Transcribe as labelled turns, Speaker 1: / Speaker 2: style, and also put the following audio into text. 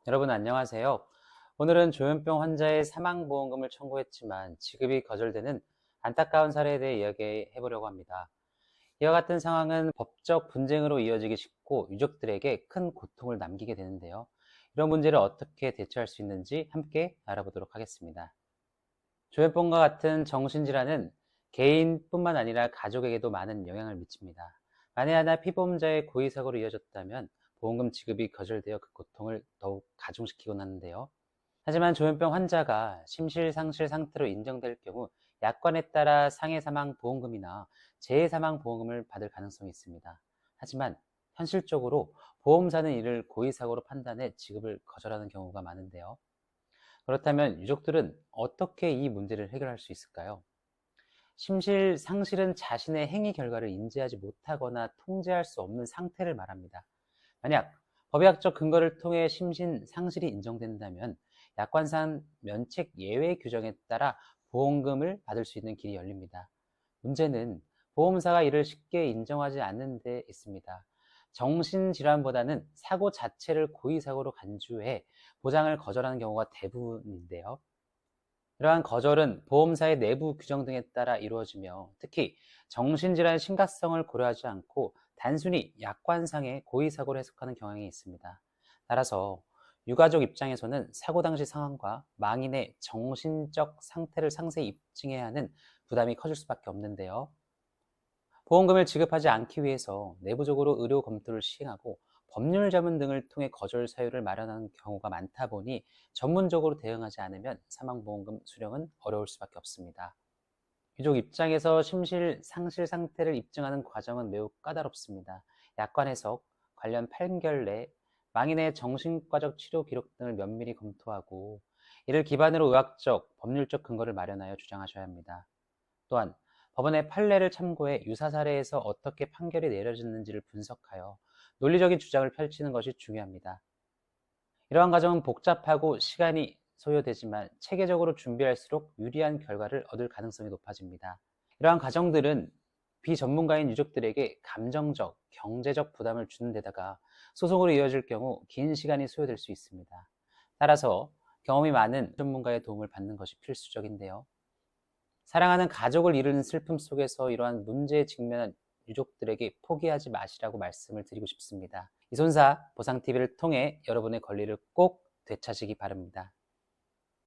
Speaker 1: 여러분 안녕하세요. 오늘은 조현병 환자의 사망보험금을 청구했지만 지급이 거절되는 안타까운 사례에 대해 이야기해 보려고 합니다. 이와 같은 상황은 법적 분쟁으로 이어지기 쉽고 유족들에게 큰 고통을 남기게 되는데요. 이런 문제를 어떻게 대처할 수 있는지 함께 알아보도록 하겠습니다. 조현병과 같은 정신질환은 개인뿐만 아니라 가족에게도 많은 영향을 미칩니다. 만에 하나 피보험자의 고의사고로 이어졌다면 보험금 지급이 거절되어 그 고통을 더욱 가중시키곤 하는데요. 하지만 조현병 환자가 심실상실 상태로 인정될 경우 약관에 따라 상해사망보험금이나 재해사망보험금을 받을 가능성이 있습니다. 하지만 현실적으로 보험사는 이를 고의사고로 판단해 지급을 거절하는 경우가 많은데요. 그렇다면 유족들은 어떻게 이 문제를 해결할 수 있을까요? 심실상실은 자신의 행위 결과를 인지하지 못하거나 통제할 수 없는 상태를 말합니다. 만약 법의학적 근거를 통해 심신상실이 인정된다면 약관상 면책 예외 규정에 따라 보험금을 받을 수 있는 길이 열립니다. 문제는 보험사가 이를 쉽게 인정하지 않는 데 있습니다. 정신질환보다는 사고 자체를 고의사고로 간주해 보장을 거절하는 경우가 대부분인데요. 이러한 거절은 보험사의 내부 규정 등에 따라 이루어지며 특히 정신질환의 심각성을 고려하지 않고 단순히 약관상의 고의사고를 해석하는 경향이 있습니다. 따라서 유가족 입장에서는 사고 당시 상황과 망인의 정신적 상태를 상세히 입증해야 하는 부담이 커질 수밖에 없는데요. 보험금을 지급하지 않기 위해서 내부적으로 의료 검토를 시행하고 법률 자문 등을 통해 거절 사유를 마련하는 경우가 많다 보니 전문적으로 대응하지 않으면 사망보험금 수령은 어려울 수밖에 없습니다. 유족 입장에서 심실 상실 상태를 입증하는 과정은 매우 까다롭습니다. 약관 해석, 관련 판결 내 망인의 정신과적 치료 기록 등을 면밀히 검토하고 이를 기반으로 의학적, 법률적 근거를 마련하여 주장하셔야 합니다. 또한 법원의 판례를 참고해 유사 사례에서 어떻게 판결이 내려졌는지를 분석하여 논리적인 주장을 펼치는 것이 중요합니다. 이러한 과정은 복잡하고 시간이 소요되지만 체계적으로 준비할수록 유리한 결과를 얻을 가능성이 높아집니다. 이러한 과정들은 비전문가인 유족들에게 감정적, 경제적 부담을 주는 데다가 소송으로 이어질 경우 긴 시간이 소요될 수 있습니다. 따라서 경험이 많은 전문가의 도움을 받는 것이 필수적인데요. 사랑하는 가족을 잃은 슬픔 속에서 이러한 문제에 직면한 유족들에게 포기하지 마시라고 말씀을 드리고 싶습니다. 이손사 보상TV를 통해 여러분의 권리를 꼭 되찾으시기 바랍니다.